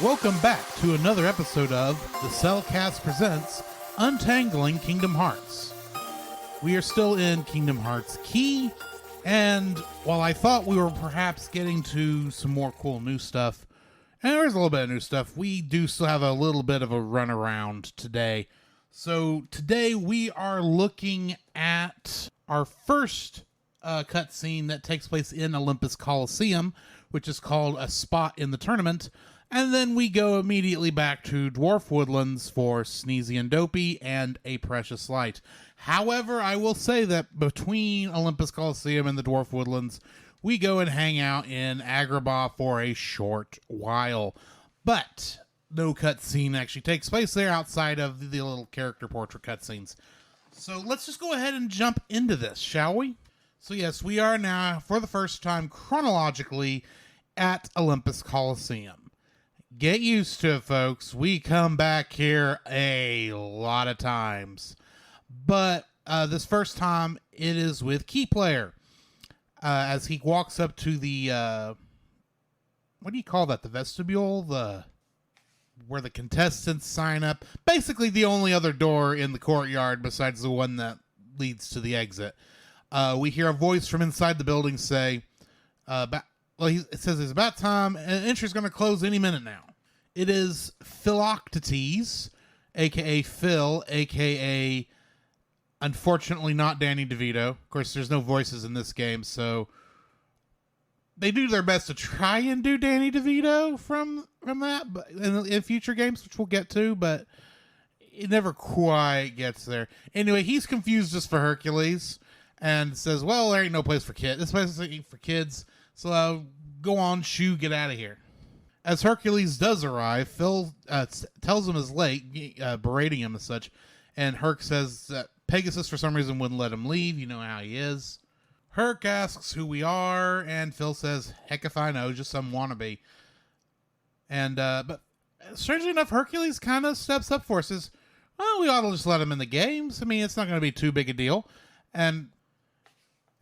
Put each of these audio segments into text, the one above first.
Welcome back to another episode of the Cellcast presents Untangling Kingdom Hearts. We are still in Kingdom Hearts Key, and while I thought we were perhaps getting to some more cool new stuff, and there's a little bit of new stuff, we do still have a little bit of a runaround today. So today we are looking at our first cutscene that takes place in Olympus Coliseum, which is called A Spot in the Tournament. And then we go immediately back to Dwarf Woodlands for Sneezy and Dopey and A Precious Light. However, I will say that between Olympus Coliseum and the Dwarf Woodlands, we go and hang out in Agrabah for a short while. But no cutscene actually takes place there outside of the little character portrait cutscenes. So let's just go ahead and jump into this, shall we? So yes, we are now, for the first time chronologically, at Olympus Coliseum. Get used to it, folks. We come back here a lot of times. But this first time, it is with Key Player. As he walks up to the, what do you call that? The vestibule? Where the contestants sign up. Basically the only other door in the courtyard besides the one that leads to the exit. We hear a voice from inside the building say, it says it's about time, and entry's going to close any minute now. It is Philoctetes, a.k.a. Phil, a.k.a. unfortunately not Danny DeVito. Of course, there's no voices in this game, so they do their best to try and do Danny DeVito from that but in future games, which we'll get to, but it never quite gets there. Anyway, he's confused just for Hercules and says, well, there ain't no place for kids. This place is for kids. So go on, shoo, get out of here. As Hercules does arrive, Phil tells him he's late, berating him as such, and Herc says that Pegasus for some reason wouldn't let him leave. You know how he is. Herc asks who we are, and Phil says, heck if I know, just some wannabe. And but strangely enough, Hercules kind of steps up for us, says, well, we ought to just let him in the games. I mean, it's not going to be too big a deal. And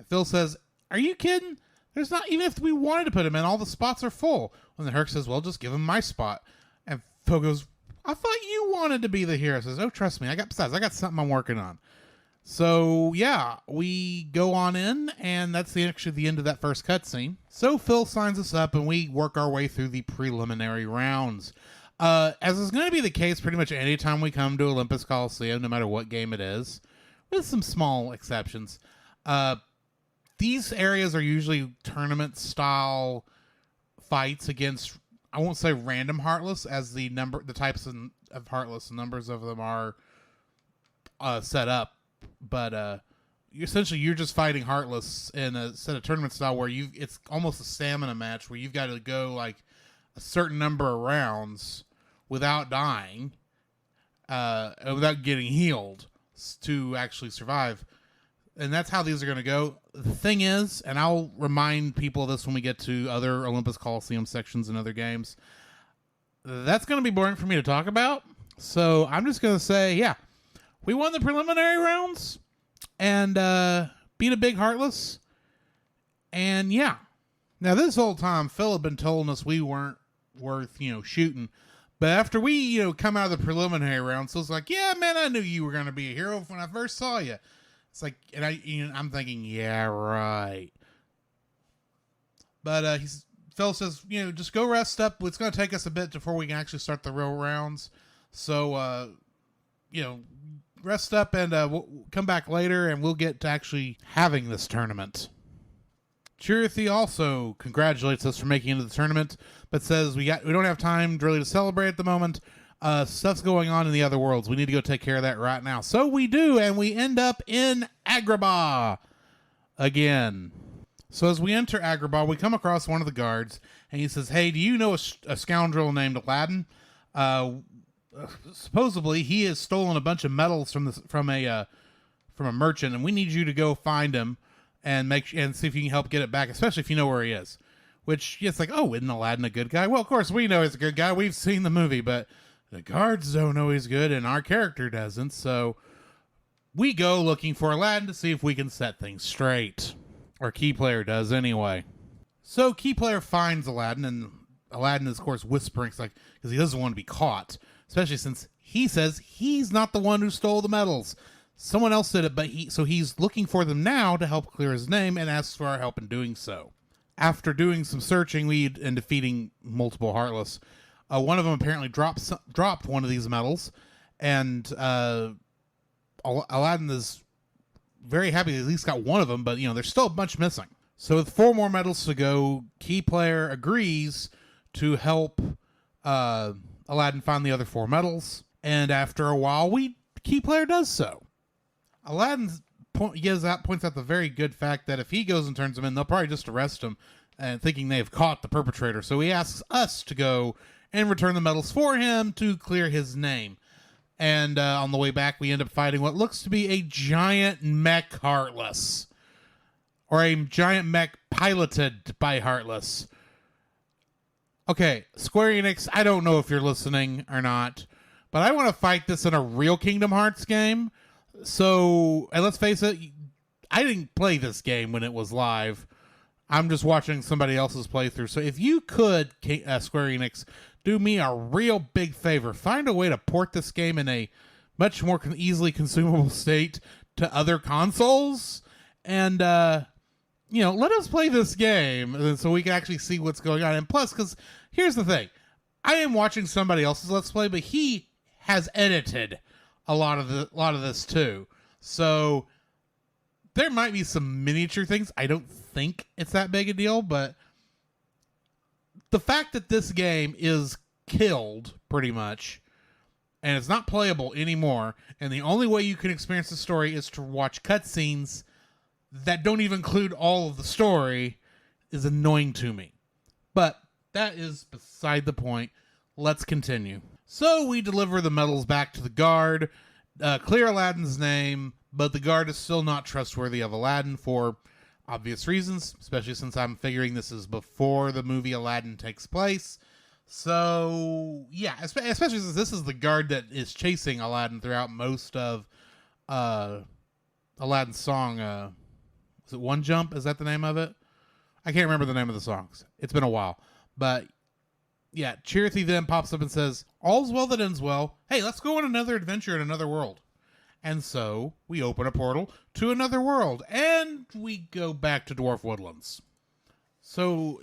Phil says, are you kidding? There's not, even if we wanted to put him in, all the spots are full. And then Herc says, well, just give him my spot. And Phil goes, I thought you wanted to be the hero. Says, oh, trust me, I got something I'm working on. So, yeah, we go on in, and that's actually the end of that first cutscene. So Phil signs us up, and we work our way through the preliminary rounds. As is going to be the case pretty much any time we come to Olympus Coliseum, no matter what game it is, with some small exceptions. These areas are usually tournament-style fights against, I won't say random Heartless, as the types of Heartless, numbers of them are set up. But you're just fighting Heartless in a set of tournament style where it's almost a stamina match where you've got to go like a certain number of rounds without dying, without getting healed to actually survive. And that's how these are going to go. The thing is, and I'll remind people of this when we get to other Olympus Coliseum sections and other games, that's going to be boring for me to talk about. So I'm just going to say, yeah, we won the preliminary rounds and beat a big Heartless. And yeah, now this whole time, Phil had been telling us we weren't worth, shooting. But after we, come out of the preliminary rounds, so it's like, yeah, man, I knew you were going to be a hero when I first saw you. It's like, and I'm thinking, yeah, right. But Phil says, just go rest up. It's going to take us a bit before we can actually start the real rounds. So, rest up and we'll come back later and we'll get to actually having this tournament. Chirothy also congratulates us for making it into the tournament, but says we don't have time really to celebrate at the moment. Stuff's going on in the other worlds. We need to go take care of that right now. So we do, and we end up in Agrabah again. So as we enter Agrabah, we come across one of the guards, and he says, hey, do you know a scoundrel named Aladdin? Supposedly, he has stolen a bunch of metals from a merchant, and we need you to go find him and see if you can help get it back, especially if you know where he is. Which, it's like, oh, isn't Aladdin a good guy? Well, of course, we know he's a good guy. We've seen the movie, but the guards don't know he's good, and our character doesn't, so we go looking for Aladdin to see if we can set things straight. Or Key Player does, anyway. So Key Player finds Aladdin, and Aladdin is, of course, whispering, like, because he doesn't want to be caught, especially since he says he's not the one who stole the medals. Someone else did it, but he's looking for them now to help clear his name and asks for our help in doing so. After doing some searching and defeating multiple Heartless, one of them apparently dropped one of these medals, and Aladdin is very happy he at least got one of them, but there's still a bunch missing. So with 4 more medals to go, Key Player agrees to help Aladdin find the other 4 medals, and after a while, Key Player does so. Aladdin points out the very good fact that if he goes and turns them in, they'll probably just arrest him, and thinking they have caught the perpetrator. So he asks us to go and return the medals for him to clear his name. And on the way back, we end up fighting what looks to be a giant mech Heartless. Or a giant mech piloted by Heartless. Okay, Square Enix, I don't know if you're listening or not, but I want to fight this in a real Kingdom Hearts game. So, and let's face it, I didn't play this game when it was live. I'm just watching somebody else's playthrough. So if you could, Square Enix, do me a real big favor. Find a way to port this game in a much more easily consumable state to other consoles. And, let us play this game so we can actually see what's going on. And plus, because here's the thing. I am watching somebody else's Let's Play, but he has edited a lot of this too. So there might be some miniature things. I don't think it's that big a deal, but the fact that this game is killed pretty much and it's not playable anymore, and the only way you can experience the story is to watch cutscenes that don't even include all of the story, is annoying to me. But that is beside the point. Let's continue. So we deliver the medals back to the guard, clear Aladdin's name, but the guard is still not trustworthy of Aladdin for obvious reasons, especially since I'm figuring this is before the movie Aladdin takes place. So, yeah, especially since this is the guard that is chasing Aladdin throughout most of Aladdin's song. Is it One Jump? Is that the name of it? I can't remember the name of the songs. It's been a while. But, yeah, Chirothy then pops up and says, "All's well that ends well. Hey, let's go on another adventure in another world." And so we open a portal to another world, and we go back to Dwarf Woodlands. So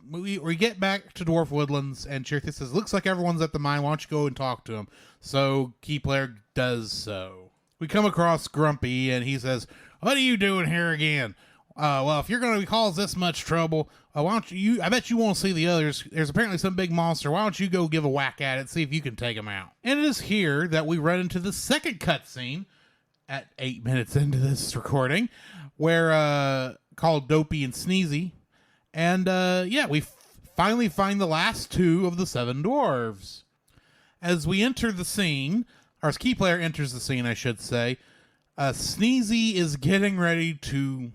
we get back to Dwarf Woodlands, and Chirothy says, "Looks like everyone's at the mine. Why don't you go and talk to him?" So Key Player does so. We come across Grumpy, and he says, "What are you doing here again? Well, if you're going to cause this much trouble, why don't you? I bet you won't see the others. There's apparently some big monster. Why don't you go give a whack at it, see if you can take him out?" And it is here that we run into the second cutscene at 8 minutes into this recording, where called Dopey and Sneezy, and we finally find the last 2 of the 7 dwarves. As we enter the scene, or as Key Player enters the scene, I should say, Sneezy is getting ready to,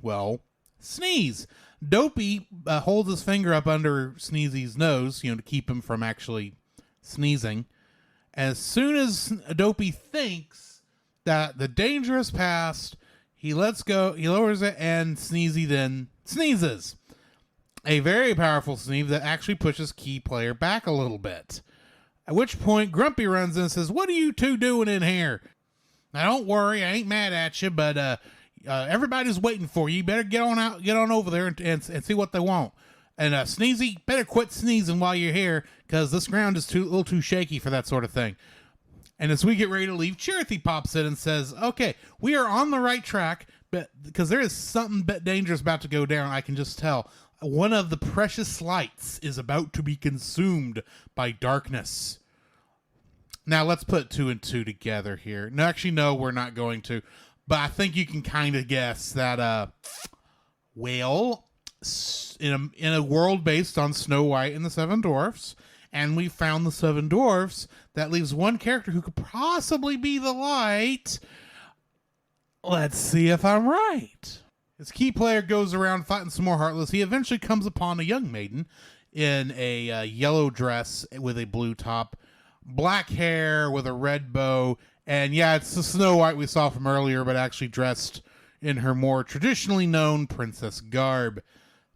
sneeze. Dopey holds his finger up under Sneezy's nose, to keep him from actually sneezing. As soon as Dopey thinks that the danger is past, he lets go, he lowers it, and Sneezy then sneezes. A very powerful sneeze that actually pushes Key Player back a little bit. At which point, Grumpy runs in and says, "What are you 2 doing in here? Now, don't worry, I ain't mad at you, but everybody's waiting for you. You better get on over there and see what they want. And Sneezy, better quit sneezing while you're here, because this ground is a little too shaky for that sort of thing." And as we get ready to leave, Chirothy pops in and says, "Okay, we are on the right track, but because there is something dangerous about to go down, I can just tell. One of the precious lights is about to be consumed by darkness." Now, let's put 2 and 2 together here. No, actually, no, we're not going to. But I think you can kind of guess that, in a world based on Snow White and the 7 Dwarfs, and we found the 7 Dwarfs, that leaves one character who could possibly be the light. Let's see if I'm right. As Key Player goes around fighting some more Heartless, he eventually comes upon a young maiden in a yellow dress with a blue top, black hair with a red bow, and yeah, it's the Snow White we saw from earlier, but actually dressed in her more traditionally known princess garb.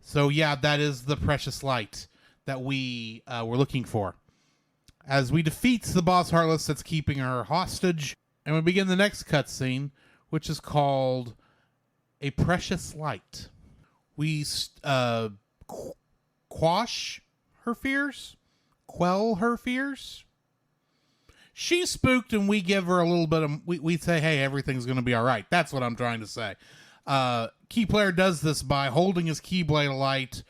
So yeah, that is the precious light that we were looking for. As we defeat the boss Heartless that's keeping her hostage, and we begin the next cutscene, which is called A Precious Light. We quash her fears? Quell her fears? She's spooked, and we give her a little bit of... We say, hey, everything's going to be all right. That's what I'm trying to say. Key player does this by holding his Keyblade alight.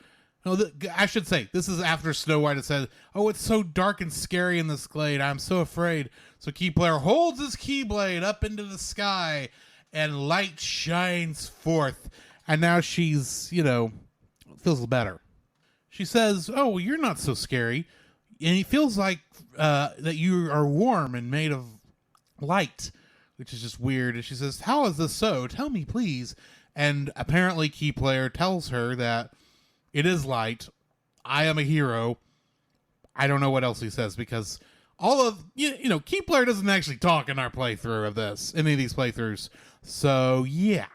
No, I should say, this is after Snow White has said, oh, it's so dark and scary in this glade. I'm so afraid. So Key player holds his Keyblade up into the sky, and light shines forth. And now she's, feels better. She says, oh, well, you're not so scary. And he feels like that you are warm and made of light, which is just weird. And she says, how is this so? Tell me, please. And apparently Key player tells her that it is light. I am a hero. I don't know what else he says, because all of, Key player doesn't actually talk in our playthrough of this, any of these playthroughs. So, yeah.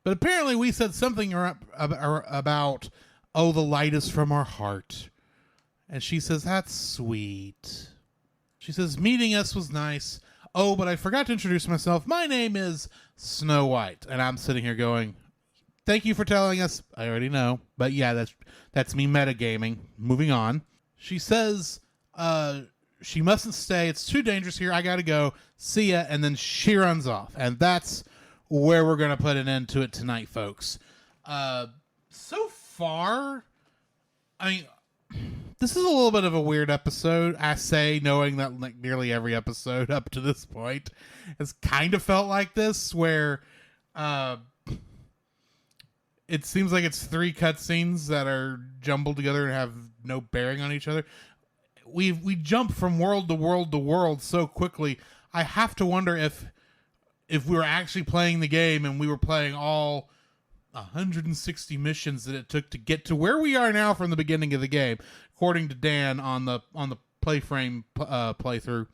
But apparently we said something about, oh, the light is from our heart. And she says, that's sweet. She says, meeting us was nice. Oh, but I forgot to introduce myself. My name is Snow White. And I'm sitting here going, thank you for telling us. I already know. But yeah, that's me metagaming. Moving on. She says she mustn't stay. It's too dangerous here. I got to go. See ya. And then she runs off. And that's where we're going to put an end to it tonight, folks. So far, I mean, this is a little bit of a weird episode, I say, knowing that like nearly every episode up to this point has kind of felt like this, where it seems like it's 3 cutscenes that are jumbled together and have no bearing on each other. We jump from world to world to world so quickly. I have to wonder if we were actually playing the game and we were playing all 160 missions that it took to get to where we are now from the beginning of the game, according to Dan on the Playframe playthrough.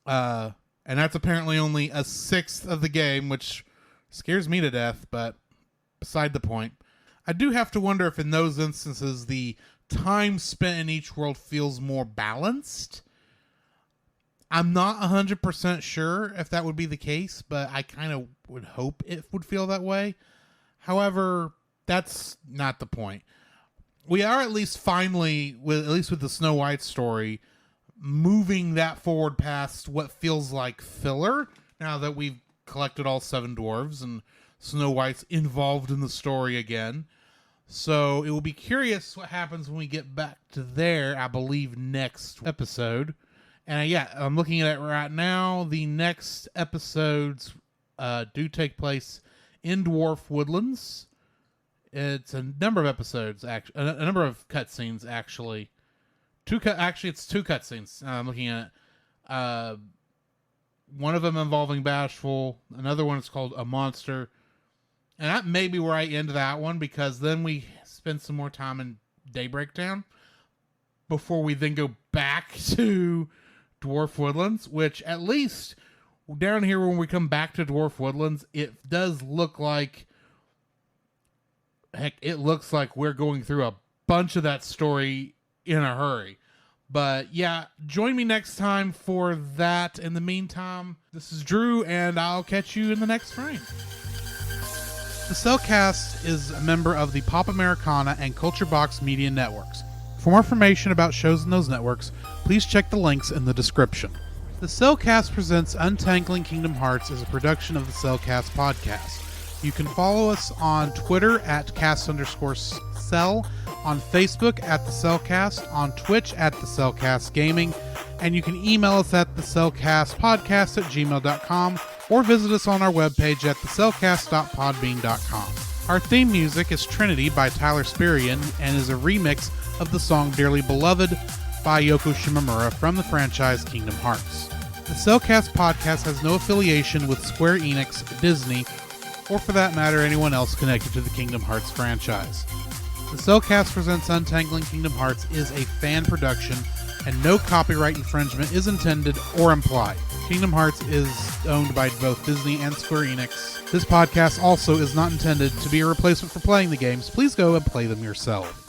And that's apparently only a 1/6 of the game, which scares me to death, but beside the point. I do have to wonder if in those instances the time spent in each world feels more balanced. I'm not 100% sure if that would be the case, but I kind of would hope it would feel that way. However, that's not the point. We are at least finally, at least with the Snow White story, moving that forward past what feels like filler, now that we've collected all 7 dwarves and Snow White's involved in the story again. So it will be curious what happens when we get back to there, I believe, next episode. And yeah, I'm looking at it right now. The next episodes do take place in Dwarf Woodlands. It's a number of episodes, actually, a number of cutscenes, actually. It's 2 cutscenes. I'm looking at it. One of them involving Bashful. Another one is called A Monster. And that may be where I end that one, because then we spend some more time in Daybreak Town before we then go back to Dwarf Woodlands, which at least down here when we come back to Dwarf Woodlands, it does look like, heck, it looks like we're going through a bunch of that story in a hurry. But yeah, join me next time for that. In the meantime, this is Drew, and I'll catch you in the next frame. The Cellcast is a member of the Pop Americana and Culture Box media networks. For more information about shows in those networks, please check the links in the description. The Cellcast presents Untangling Kingdom Hearts as a production of the Cellcast podcast. You can follow us on Twitter at cast_cell, on Facebook at the Cellcast, on Twitch at the Cellcast Gaming, and you can email us at thecellcastpodcast@gmail.com or visit us on our webpage at thecellcast.podbean.com. Our theme music is Trinity by Tyler Spirian and is a remix of the song Dearly Beloved by Yoko Shimomura from the franchise Kingdom Hearts. The Cellcast podcast has no affiliation with Square Enix, Disney, or for that matter anyone else connected to the Kingdom Hearts franchise. The Cellcast Presents Untangling Kingdom Hearts is a fan production and no copyright infringement is intended or implied. Kingdom Hearts is owned by both Disney and Square Enix. This podcast also is not intended to be a replacement for playing the games. Please go and play them yourself.